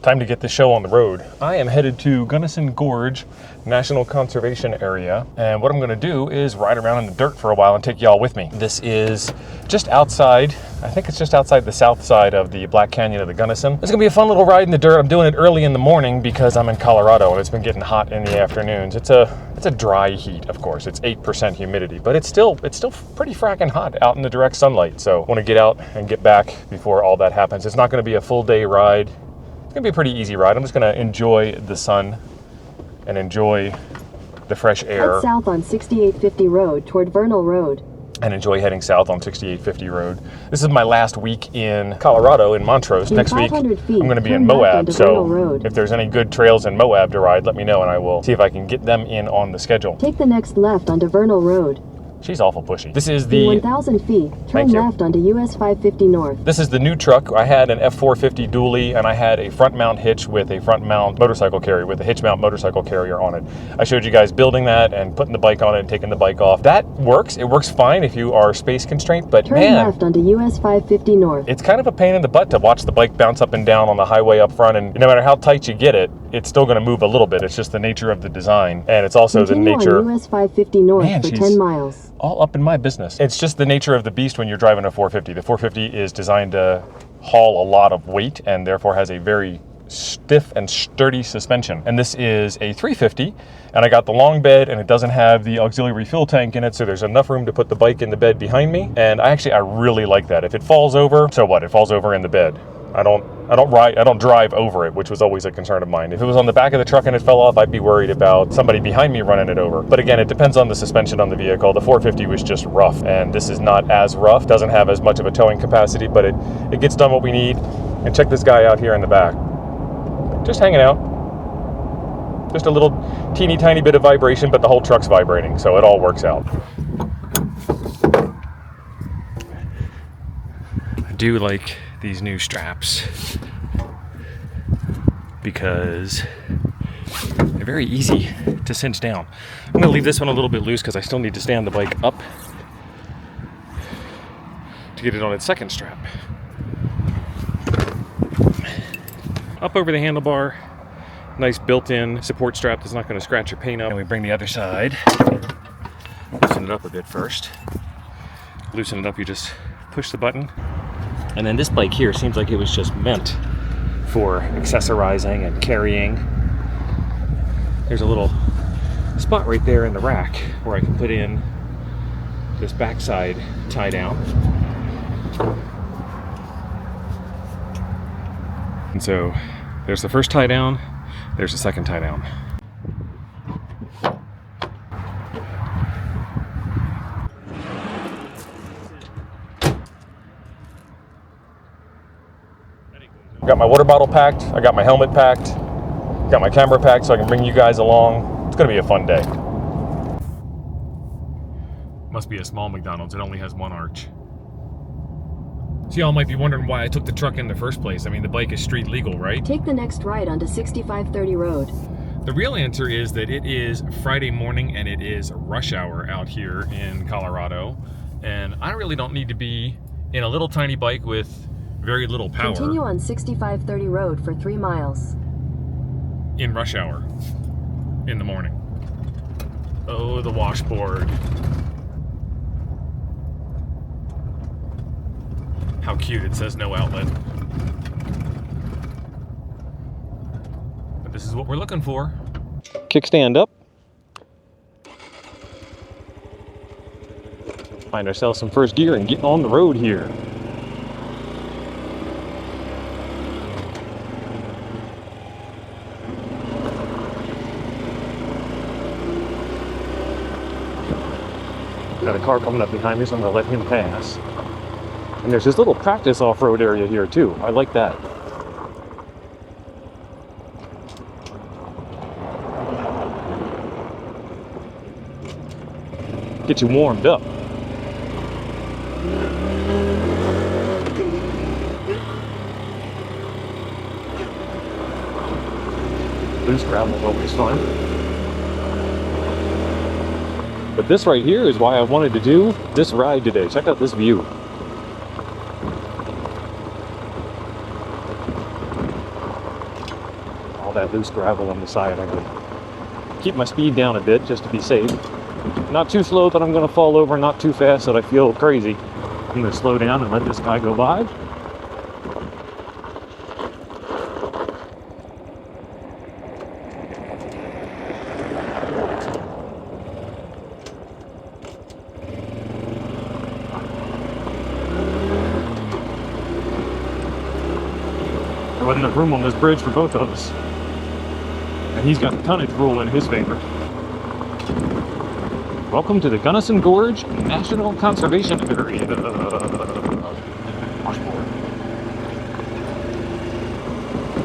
Time to get this show on the road. I am headed to Gunnison Gorge National Conservation Area, and what I'm going to do is ride around in the dirt for a while and take y'all with me. This is just outside, I think it's just outside the south side of the Black Canyon of the Gunnison. It's going to be a fun little ride in the dirt. I'm doing it early in the morning because I'm in Colorado and it's been getting hot in the afternoons. It's a dry heat, of course. It's 8% humidity, but it's still pretty fracking hot out in the direct sunlight. So I want to get out and get back before all that happens. It's not going to be a full day ride. It's gonna be a pretty easy ride. I'm just gonna enjoy the sun and enjoy the fresh air. Head south on 6850 Road toward Vernal Road. And enjoy heading south on 6850 Road. This is my last week in Colorado, in Montrose. Next week, I'm gonna be in Moab. So if there's any good trails in Moab to ride, let me know and I will see if I can get them in on the schedule. Take the next left onto Vernal Road. She's awful pushy. This is the 1,000 feet. Turn left onto US 550 North. This is the new truck. I had an F450 dually and I had a front mount hitch with a front mount motorcycle carrier, with a hitch mount motorcycle carrier on it. I showed you guys building that and putting the bike on it and taking the bike off. That works. It works fine if you are space constrained, but Turn left onto US 550 North. It's kind of a pain in the butt to watch the bike bounce up and down on the highway up front, and no matter how tight you get it, it's still going to move a little bit. It's just the nature of the design, and it's also Continue the nature. On US 550 North for 10 miles. All up in my business. It's just the nature of the beast when you're driving a 450. The 450 is designed to haul a lot of weight and therefore has a very stiff and sturdy suspension. And this is a 350, and I got the long bed and it doesn't have the auxiliary fuel tank in it, so there's enough room to put the bike in the bed behind me. And I really like that. If it falls over, so what? It falls over in the bed. I don't drive over it, which was always a concern of mine. If it was on the back of the truck and it fell off, I'd be worried about somebody behind me running it over. But again, it depends on the suspension on the vehicle. The 450 was just rough, and this is not as rough. Doesn't have as much of a towing capacity, but it gets done what we need. And check this guy out here in the back. Just hanging out. Just a little teeny tiny bit of vibration, but the whole truck's vibrating, so it all works out. I do like these new straps because they're very easy to cinch down. I'm going to leave this one a little bit loose because I still need to stand the bike up to get it on its second strap. Up over the handlebar, nice built-in support strap that's not going to scratch your paint up. And we bring the other side, loosen it up a bit first. Loosen it up, you just push the button. And then this bike here seems like it was just meant for accessorizing and carrying. There's a little spot right there in the rack where I can put in this backside tie down. And so there's the first tie down, there's the second tie down. Got my water bottle packed, I got my helmet packed, got my camera packed so I can bring you guys along. It's gonna be a fun day. Must be a small McDonald's, it only has one arch. So y'all might be wondering why I took the truck in the first place. I mean, the bike is street legal, right? Take the next right onto 6530 Road. The real answer is that it is Friday morning and it is rush hour out here in Colorado. And I really don't need to be in a little tiny bike with very little power. Continue on 6530 Road for 3 miles. In rush hour in the morning. Oh, the washboard. How cute, it says no outlet. But this is what we're looking for. Kickstand up. Find ourselves some first gear and get on the road here. Got a car coming up behind me, so I'm gonna let him pass. And there's this little practice off-road area here too. I like that. Get you warmed up. Loose gravel is always fun. But this right here is why I wanted to do this ride today. Check out this view. all that loose gravel on the side. I could keep my speed down a bit just to be safe. Not too slow that I'm going to fall over, not too fast that I feel crazy. I'm going to slow down and let this guy go by. There wasn't enough room on this bridge for both of us. And he's got the tonnage rule in his favor. Welcome to the Gunnison Gorge National Conservation Area.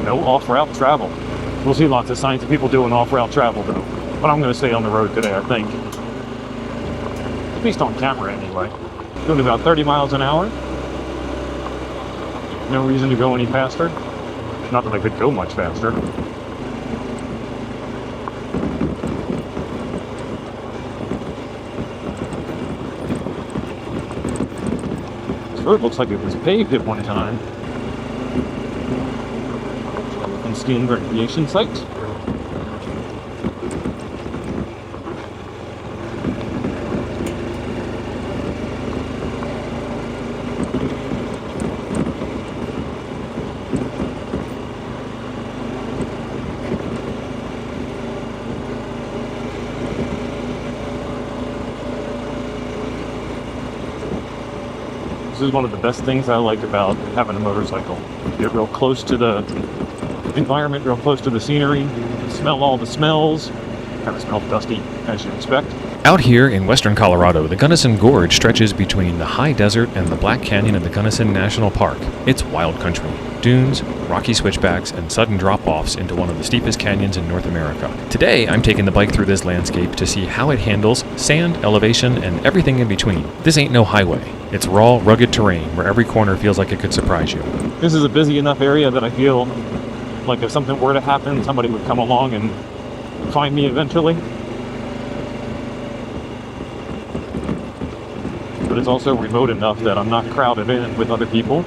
No off-route travel. We'll see lots of signs of people doing off-route travel though. But I'm going to stay on the road today, I think. At least on camera anyway. Doing about 30 miles an hour. No reason to go any faster. Not that I could go much faster. This road looks like it was paved at one time. And skiing recreation site. This is one of the best things I like about having a motorcycle. Get real close to the environment, real close to the scenery, smell all the smells. Kind of smells dusty, as you expect. Out here in western Colorado, the Gunnison Gorge stretches between the high desert and the Black Canyon of the Gunnison National Park. It's wild country. Dunes, rocky switchbacks, and sudden drop-offs into one of the steepest canyons in North America. Today, I'm taking the bike through this landscape to see how it handles sand, elevation, and everything in between. This ain't no highway. It's raw, rugged terrain where every corner feels like it could surprise you. This is a busy enough area that I feel like if something were to happen, somebody would come along and find me eventually. But it's also remote enough that I'm not crowded in with other people.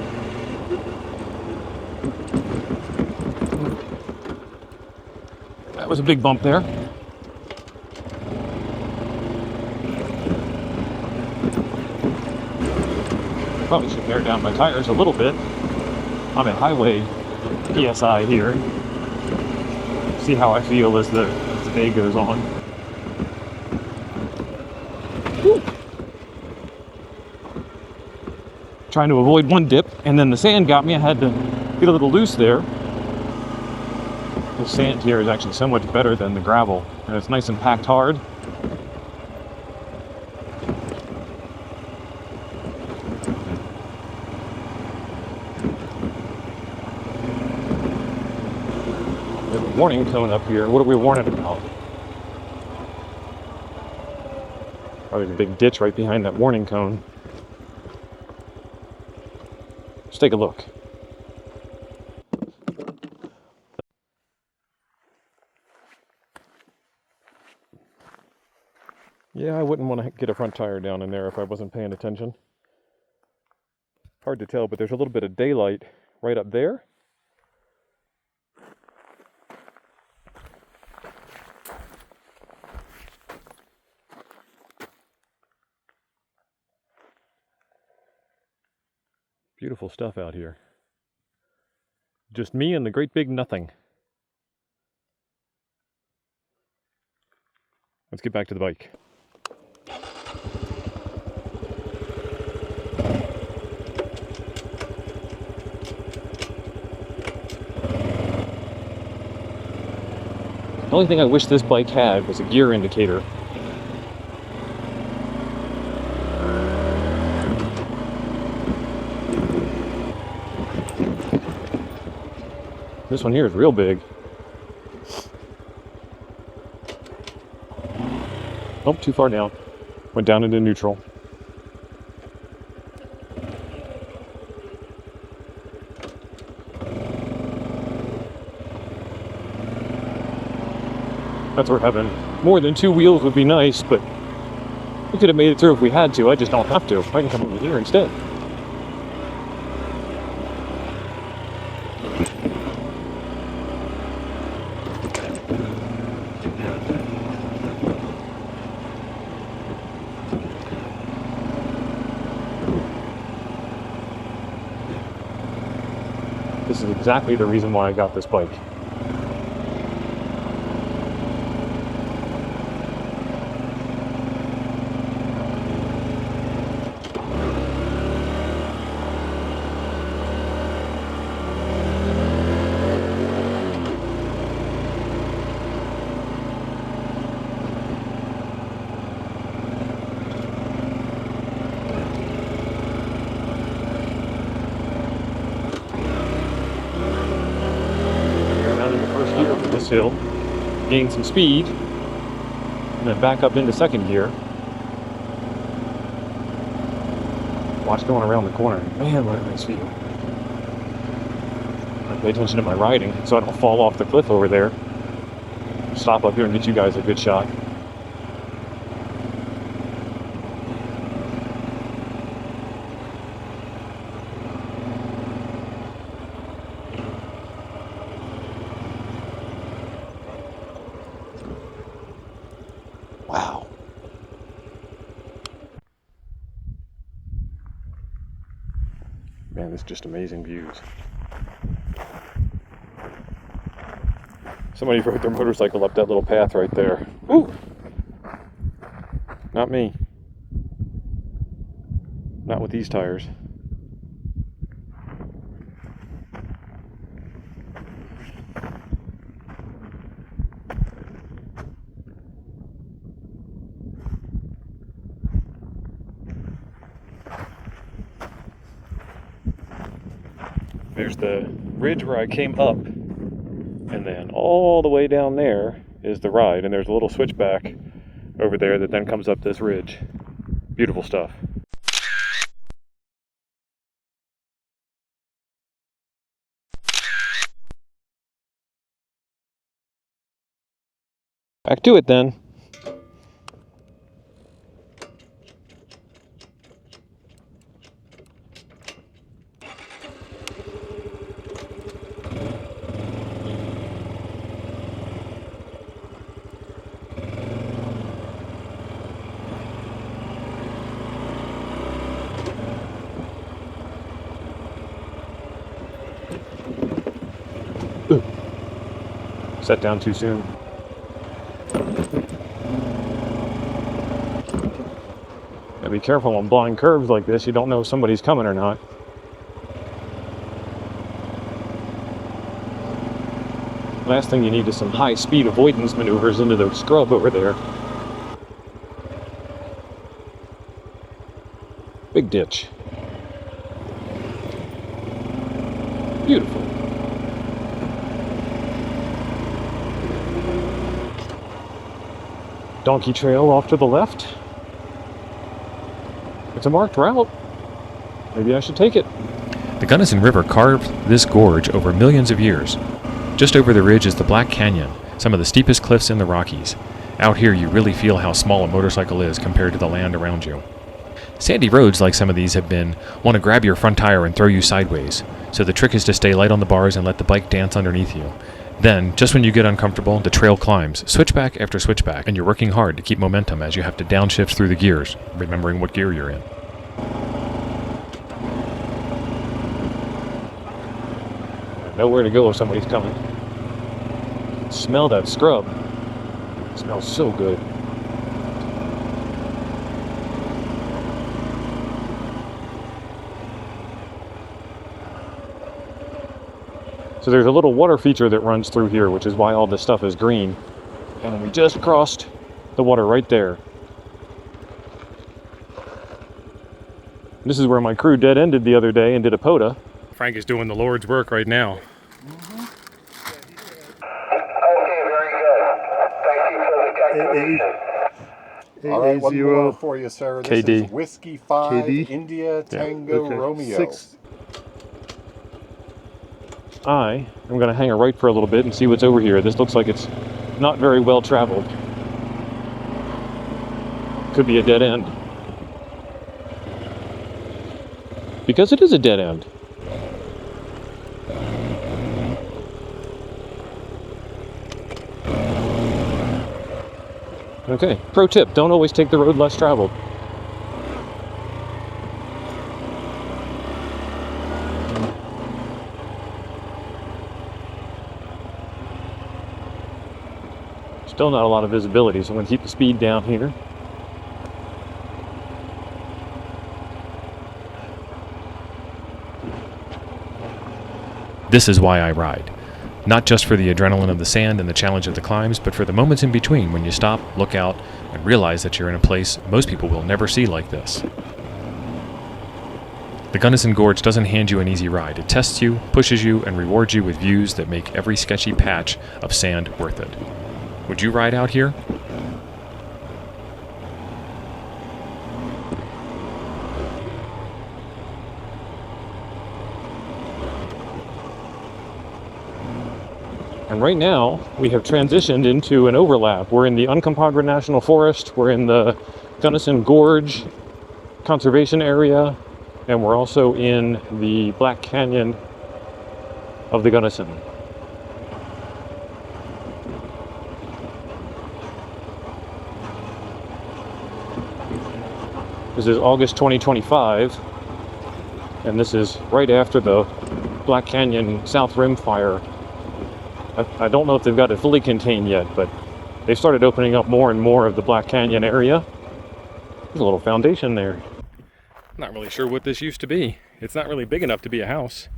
That was a big bump there. Probably should tear down my tires a little bit. I'm at highway PSI here. See how I feel as the day goes on. Whew. Trying to avoid one dip, and then the sand got me. I had to get a little loose there. The sand here is actually so much better than the gravel, and it's nice and packed hard. Warning cone up here. What are we warning about? Oh, there's a big ditch right behind that warning cone. Let's take a look. Yeah, I wouldn't want to get a front tire down in there if I wasn't paying attention. Hard to tell, but there's a little bit of daylight right up there. Beautiful stuff out here. Just me and the great big nothing. Let's get back to the bike. The only thing I wish this bike had was a gear indicator. This one here is real big. Oh, too far down. Went down into neutral. That's where having more than two wheels would be nice, but we could have made it through if we had to. I just don't have to. I can come over here instead. This is exactly the reason why I got this bike. Hill, gain some speed, and then back up into second gear. Watch going around the corner. Man, what a nice view. I pay attention to my riding so I don't fall off the cliff over there. Stop up here and get you guys a good shot. Wow. Man, it's just amazing views. Somebody rode their motorcycle up that little path right there. Woo! Not me. Not with these tires. There's the ridge where I came up, and then all the way down there is the ride, and there's a little switchback over there that then comes up this ridge. Beautiful stuff. Back to it then. Set down too soon. Gotta be careful on blind curves like this. You don't know if somebody's coming or not. Last thing you need is some high speed avoidance maneuvers into the scrub over there. Big ditch. Beautiful. Donkey trail off to the left. It's a marked route. Maybe I should take it. The Gunnison River carved this gorge over millions of years. Just over the ridge is the Black Canyon, some of the steepest cliffs in the Rockies. Out here you really feel how small a motorcycle is compared to the land around you. Sandy roads like some of these have been want to grab your front tire and throw you sideways, so the trick is to stay light on the bars and let the bike dance underneath you. Then, just when you get uncomfortable, the trail climbs, switchback after switchback, and you're working hard to keep momentum as you have to downshift through the gears, remembering what gear you're in. Nowhere to go if somebody's coming. Smell that scrub. It smells so good. So there's a little water feature that runs through here, which is why all this stuff is green. And we just crossed the water right there. This is where my crew dead-ended the other day and did a POTA. Frank is doing the Lord's work right now. Okay, very good. Thank you for the calculation. All right, one more for you, sir. This KD. is Whiskey 5, KD? India, Tango, Okay. Romeo. 6. I am going to hang a right for a little bit and see what's over here. This looks like it's not very well traveled. Could be a dead end. Because it is a dead end. Okay, pro tip, don't always take the road less traveled. Still not a lot of visibility, so I'm going to keep the speed down here. This is why I ride. Not just for the adrenaline of the sand and the challenge of the climbs, but for the moments in between when you stop, look out, and realize that you're in a place most people will never see like this. The Gunnison Gorge doesn't hand you an easy ride. It tests you, pushes you, and rewards you with views that make every sketchy patch of sand worth it. Would you ride out here? And right now, we have transitioned into an overlap. We're in the Uncompahgre National Forest, we're in the Gunnison Gorge Conservation Area, and we're also in the Black Canyon of the Gunnison. This is August 2025, and this is right after the Black Canyon South Rim fire. I don't know if they've got it fully contained yet, but they've started opening up more and more of the Black Canyon area. There's a little foundation there. Not really sure what this used to be. It's not really big enough to be a house.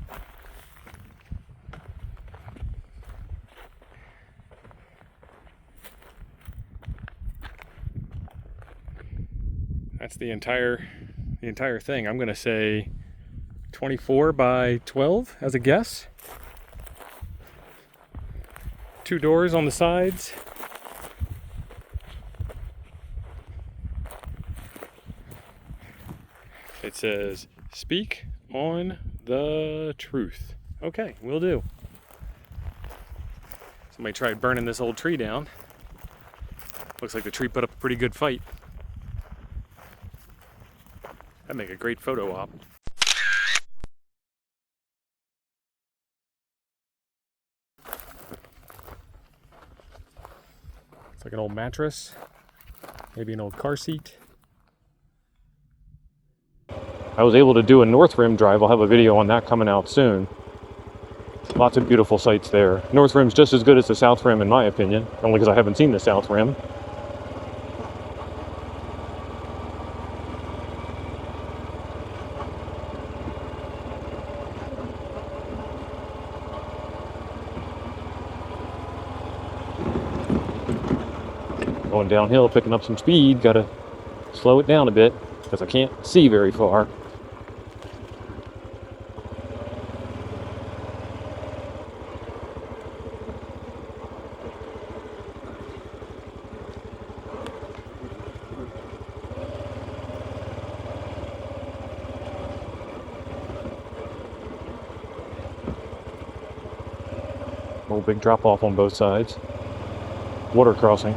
That's the entire thing. I'm going to say 24 by 12 as a guess. 2 doors on the sides. It says, "Speak on the truth." Okay, will do. Somebody tried burning this old tree down. Looks like the tree put up a pretty good fight. That'd make a great photo op. It's like an old mattress, maybe an old car seat. I was able to do a North Rim drive. I'll have a video on that coming out soon. Lots of beautiful sights there. North Rim's just as good as the South Rim in my opinion, only because I haven't seen the South Rim. Going downhill, picking up some speed, gotta slow it down a bit because I can't see very far. Old big drop off on both sides. Water crossing.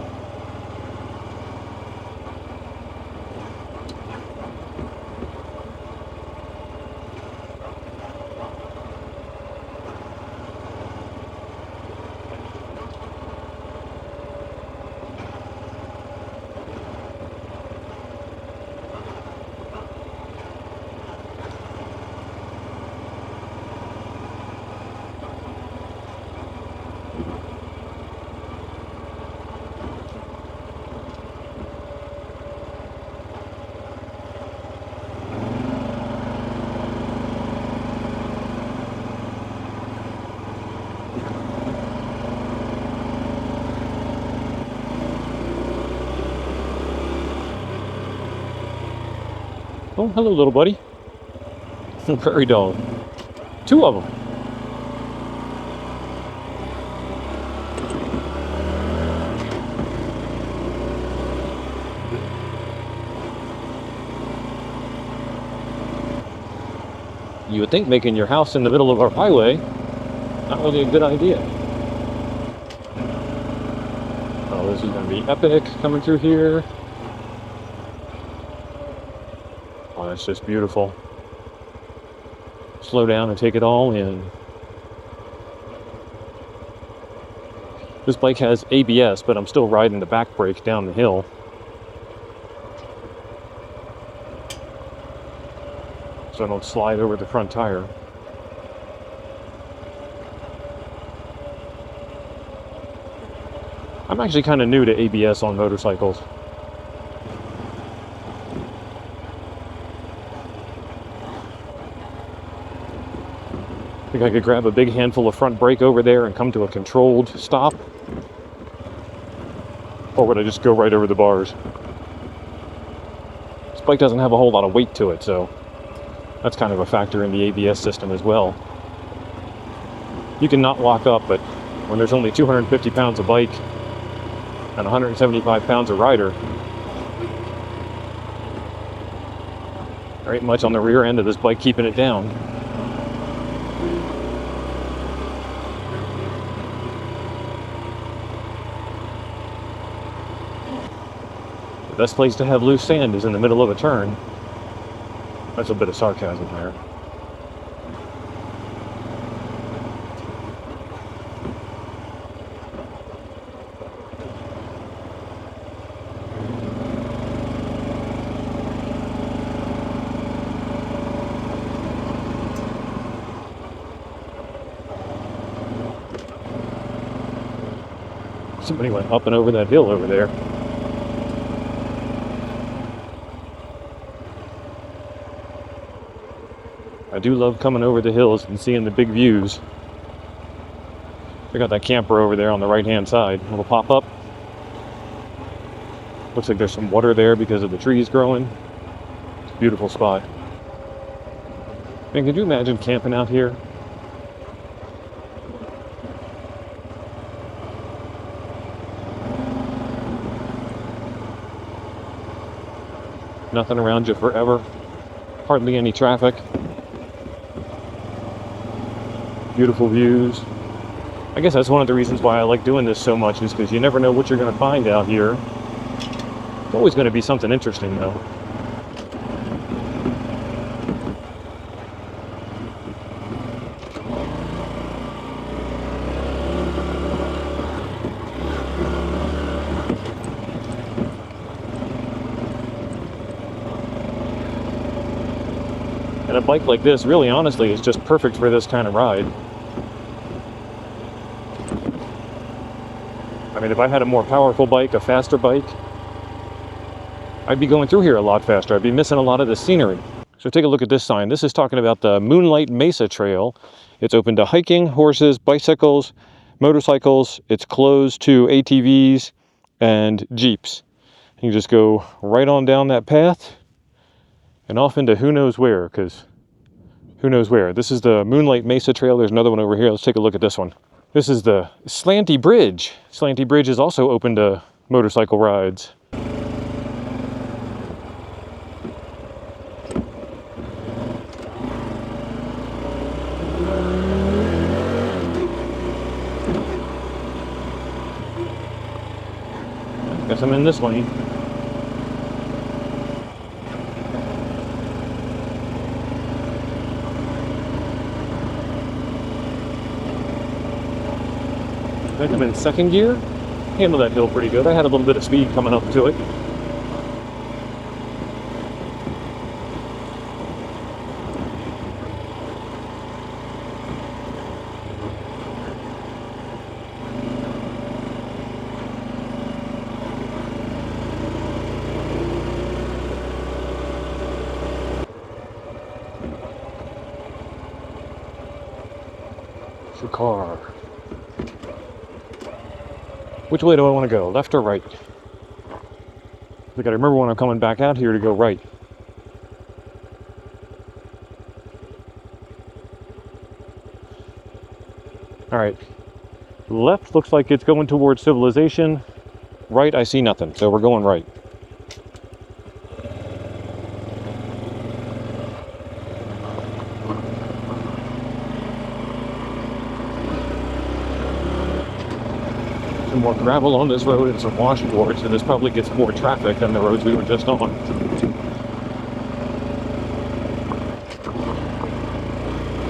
Oh, hello, little buddy. Prairie dog. 2 of them. You would think making your house in the middle of our highway, not really a good idea. Oh, this is going to be epic coming through here. Oh, that's just beautiful. Slow down and take it all in. This bike has ABS, but I'm still riding the back brake down the hill. So I don't slide over the front tire. I'm actually kind of new to ABS on motorcycles. I think I could grab a big handful of front brake over there and come to a controlled stop. Or would I just go right over the bars? This bike doesn't have a whole lot of weight to it, so that's kind of a factor in the ABS system as well. You can not lock up, but when there's only 250 pounds of bike and 175 pounds of rider, there ain't much on the rear end of this bike keeping it down. The best place to have loose sand is in the middle of a turn. That's a bit of sarcasm there. Somebody went up and over that hill over there. I do love coming over the hills and seeing the big views. I got that camper over there on the right hand side. It'll pop up. Looks like there's some water there because of the trees growing. It's a beautiful spot. Man, could you imagine camping out here? Nothing around you forever. Hardly any traffic. Beautiful views. I guess that's one of the reasons why I like doing this so much, is because you never know what you're going to find out here. It's always going to be something interesting, though. And a bike like this, really honestly, is just perfect for this kind of ride. I mean, if I had a more powerful bike, a faster bike, I'd be going through here a lot faster. I'd be missing a lot of the scenery. So take a look at this sign. This is talking about the Moonlight Mesa Trail. It's open to hiking, horses, bicycles, motorcycles. It's closed to ATVs and Jeeps. You just go right on down that path and off into who knows where, because who knows where. This is the Moonlight Mesa Trail. There's another one over here. Let's take a look at this one. This is the Slanty Bridge. Slanty Bridge is also open to motorcycle rides. Guess I'm in this lane. I think I'm in second gear. Handled that hill pretty good. I had a little bit of speed coming up to it. It's a car. Which way do I want to go? Left or right? I gotta remember when I'm coming back out here to go right. Alright. Left looks like it's going towards civilization. Right, I see nothing, so we're going right. Some more gravel on this road and some washboards, and this probably gets more traffic than the roads we were just on.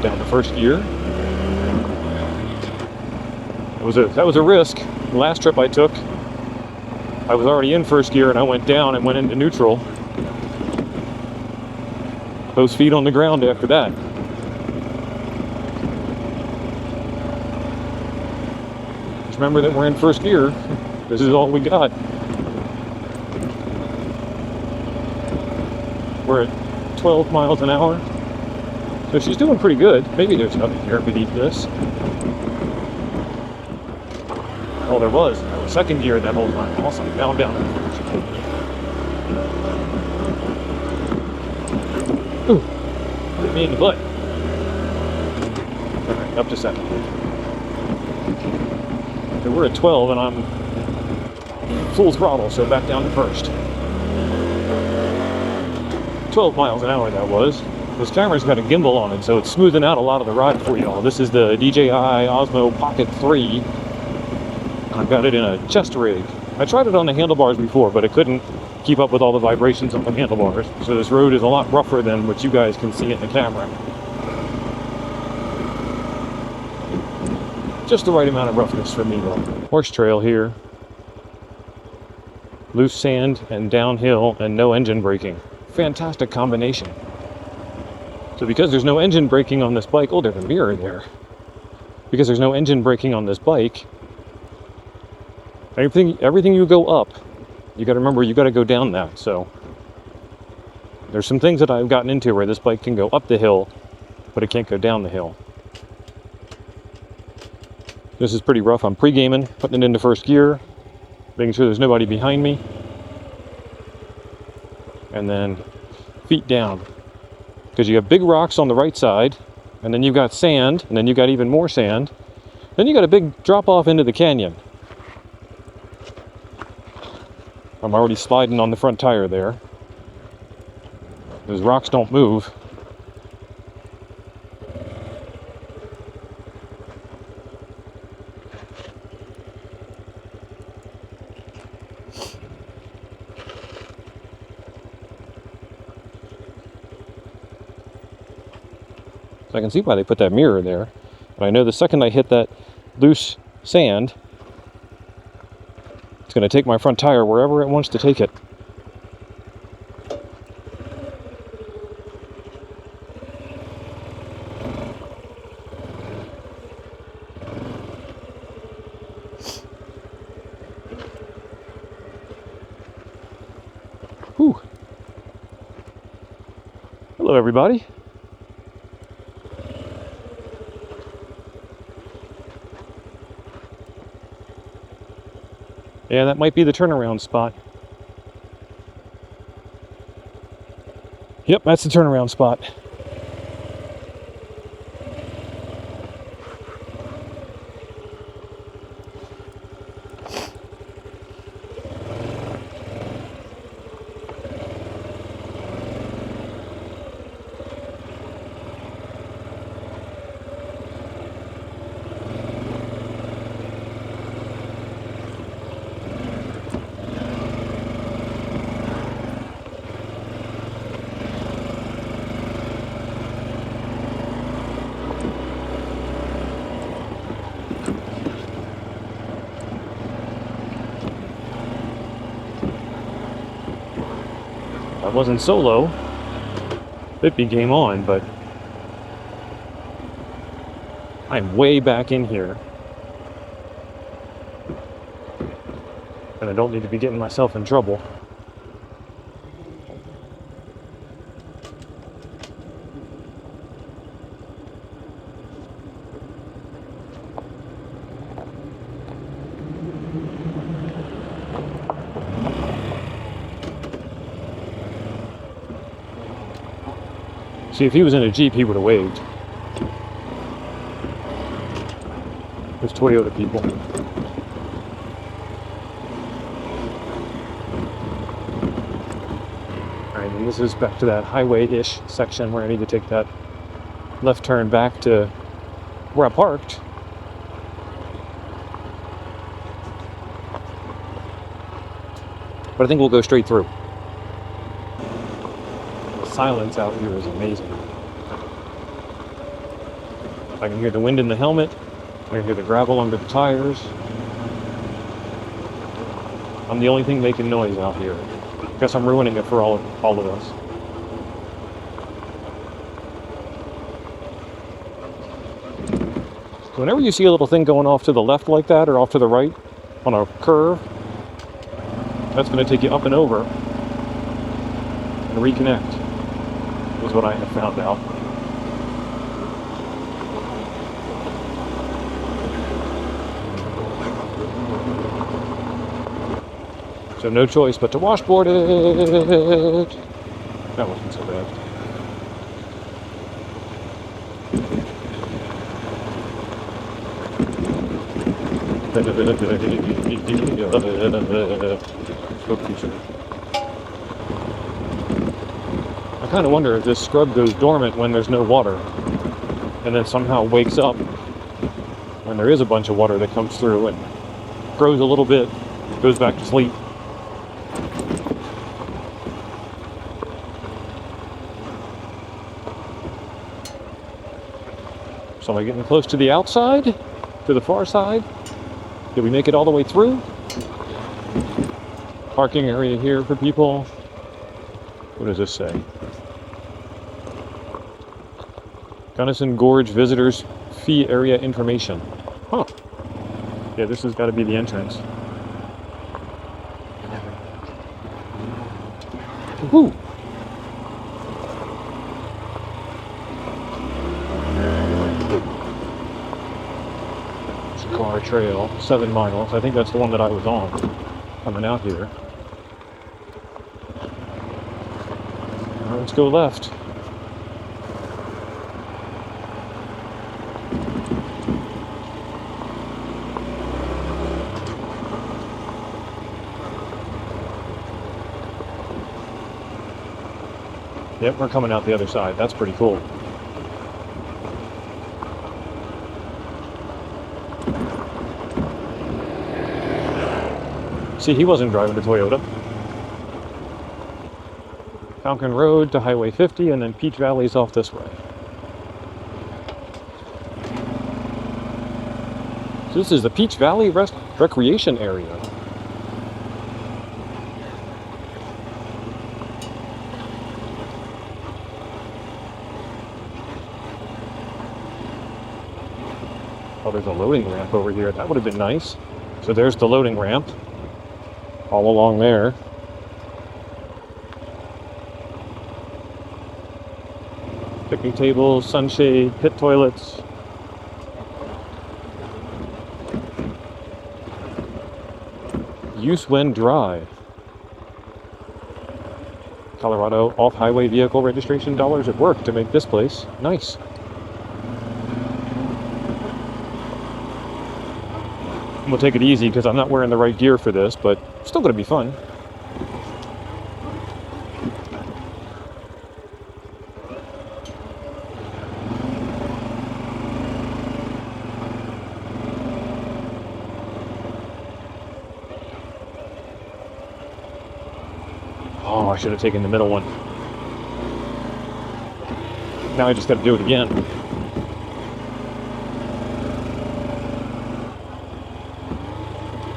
Down to first gear. That was a risk. The last trip I took, I was already in first gear and I went down and went into neutral. Both feet on the ground after that. Just remember that we're in first gear. This is all we got. We're at 12 miles an hour. So she's doing pretty good. Maybe there's nothing here beneath this. Oh, there was. Second gear that whole time. Awesome. Now I'm down. Ooh. Hit me in the butt. Alright, up to 7. So we're at 12 and I'm full throttle, so back down to first. 12 miles an hour that was. This camera's got a gimbal on it, so it's smoothing out a lot of the ride for y'all. This is the DJI Osmo Pocket 3. I've got it in a chest rig. I tried it on the handlebars before, but it couldn't keep up with all the vibrations on the handlebars. So this road is a lot rougher than what you guys can see in the camera. Just the right amount of roughness for me though. Horse trail here. Loose sand and downhill and no engine braking. Fantastic combination. So because there's no engine braking on this bike, oh, there's a mirror there. Because there's no engine braking on this bike, everything you go up, you gotta remember you gotta go down that. So there's some things that I've gotten into where this bike can go up the hill, but it can't go down the hill. This is pretty rough. I'm pre-gaming, putting it into first gear, making sure there's nobody behind me. And then feet down. Because you have big rocks on the right side, and then you've got sand, and then you've got even more sand. Then you got a big drop off into the canyon. I'm already sliding on the front tire there. Those rocks don't move. I can see why they put that mirror there, but I know the second I hit that loose sand, it's going to take my front tire wherever it wants to take it. Whew. Hello, everybody. Yeah, that might be the turnaround spot. Yep, that's the turnaround spot. I wasn't solo, it'd be game on, but I'm way back in here. And I don't need to be getting myself in trouble. See, if he was in a Jeep, he would have waved. There's Toyota people. Alright, and this is back to that highway-ish section where I need to take that left turn back to where I parked. But I think we'll go straight through. Silence out here is amazing. I can hear the wind in the helmet. I can hear the gravel under the tires. I'm the only thing making noise out here. Guess I'm ruining it for all of us. So whenever you see a little thing going off to the left like that or off to the right, on a curve. That's going to take you up and over and reconnect, is what I have found out. So no choice but to washboard it. That wasn't so bad. I kind of wonder if this scrub goes dormant when there's no water, and then somehow wakes up when there is a bunch of water that comes through and grows a little bit, goes back to sleep. So am I getting close to the outside? To the far side? Did we make it all the way through? Parking area here for people. What does this say? Gunnison Gorge Visitors Fee Area Information. Huh. Yeah, this has got to be the entrance. Woo! Car trail, 7 miles. I think that's the one that I was on coming out here. Now let's go left. Yep, we're coming out the other side. That's pretty cool. See, he wasn't driving a Toyota. Falcon Road to Highway 50, and then Peach Valley's off this way. So this is the Peach Valley Recreation Area. Oh, there's a loading ramp over here. That would have been nice. So there's the loading ramp. All along there. Picnic tables, sunshade, pit toilets. Use when dry. Colorado off-highway vehicle registration dollars at work to make this place nice. We'll take it easy because I'm not wearing the right gear for this, but still going to be fun. Oh, I should have taken the middle one. Now I just got to do it again.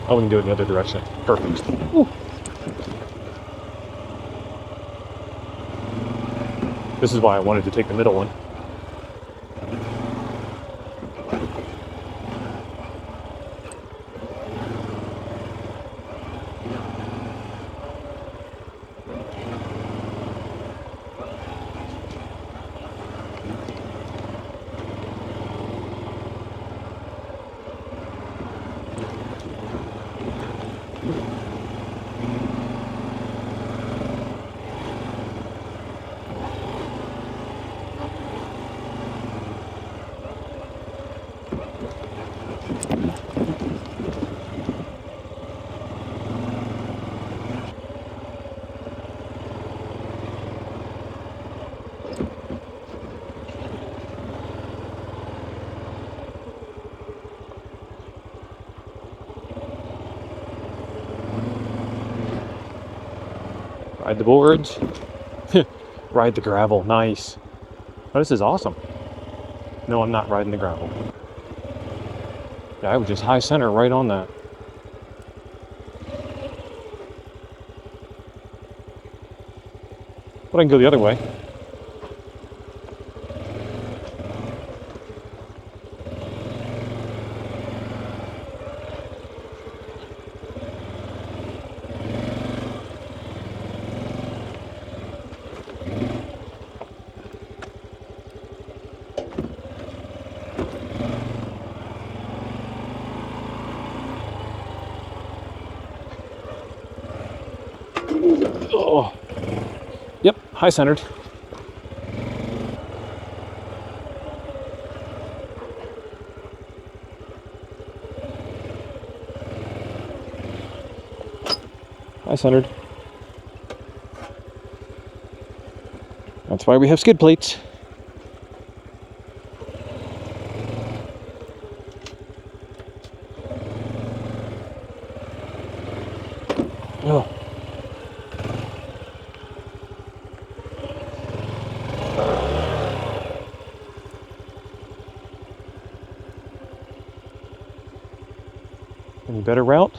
Oh, we can do it in the other direction. Perfect. Ooh. This is why I wanted to take the middle one. Ride the boards. Ride the gravel. Nice. Oh, this is awesome. No, I'm not riding the gravel. Yeah, I would just high center right on that. But I can go the other way. Oh. Yep, high centered. High centered. That's why we have skid plates. Oh. Any better route?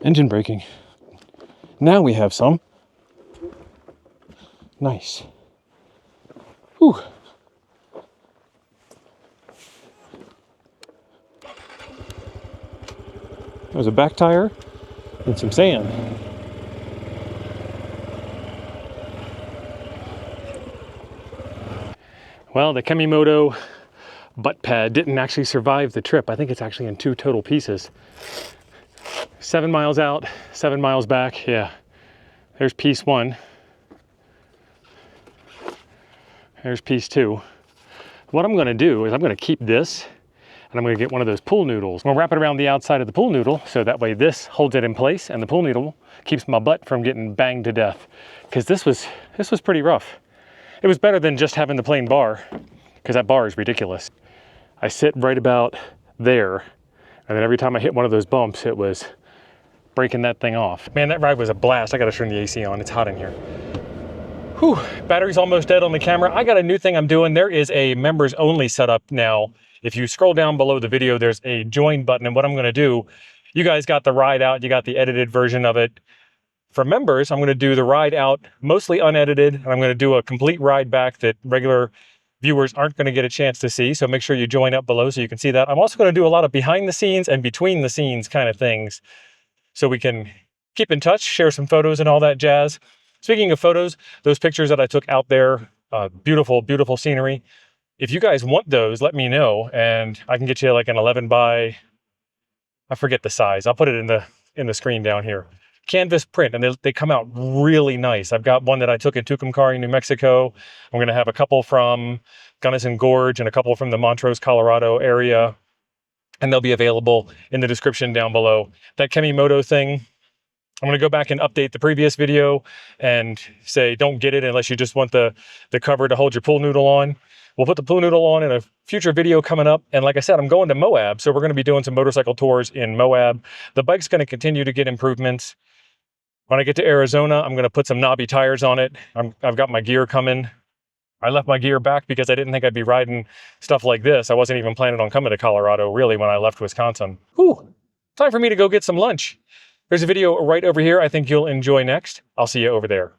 Engine braking. Now we have some. Nice. Whew. There's a back tire and some sand. Well, the Kemimoto butt pad didn't actually survive the trip. I think it's actually in 2 total pieces. 7 miles out, 7 miles back. Yeah, there's piece 1. There's piece 2. What I'm gonna do is I'm gonna keep this and I'm gonna get one of those pool noodles. I'm gonna wrap it around the outside of the pool noodle so that way this holds it in place and the pool noodle keeps my butt from getting banged to death. Because this was pretty rough. It was better than just having the plain bar, because that bar is ridiculous. I sit right about there, and then every time I hit one of those bumps, it was breaking that thing off. Man, that ride was a blast. I gotta turn the AC on, it's hot in here. Whew, battery's almost dead on the camera. I got a new thing I'm doing. There is a members only setup now. If you scroll down below the video, there's a join button, and what I'm gonna do, you guys got the ride out, you got the edited version of it. For members, I'm gonna do the ride out mostly unedited, and I'm gonna do a complete ride back that regular viewers aren't gonna get a chance to see, so make sure you join up below so you can see that. I'm also gonna do a lot of behind the scenes and between the scenes kind of things so we can keep in touch, share some photos and all that jazz. Speaking of photos, those pictures that I took out there, beautiful, beautiful scenery. If you guys want those, let me know, and I can get you like an 11 by, I forget the size. I'll put it in the screen down here. Canvas print, and they come out really nice. I've got one that I took in Tucumcari, New Mexico. I'm gonna have a couple from Gunnison Gorge and a couple from the Montrose, Colorado area, and they'll be available in the description down below. That Kemimoto thing, I'm gonna go back and update the previous video and say don't get it unless you just want the cover to hold your pool noodle on. We'll put the pool noodle on in a future video coming up. And like I said, I'm going to Moab, so we're gonna be doing some motorcycle tours in Moab. The bike's gonna continue to get improvements. When I get to Arizona, I'm gonna put some knobby tires on it. I've got my gear coming. I left my gear back because I didn't think I'd be riding stuff like this. I wasn't even planning on coming to Colorado, really, when I left Wisconsin. Whew, time for me to go get some lunch. There's a video right over here I think you'll enjoy next. I'll see you over there.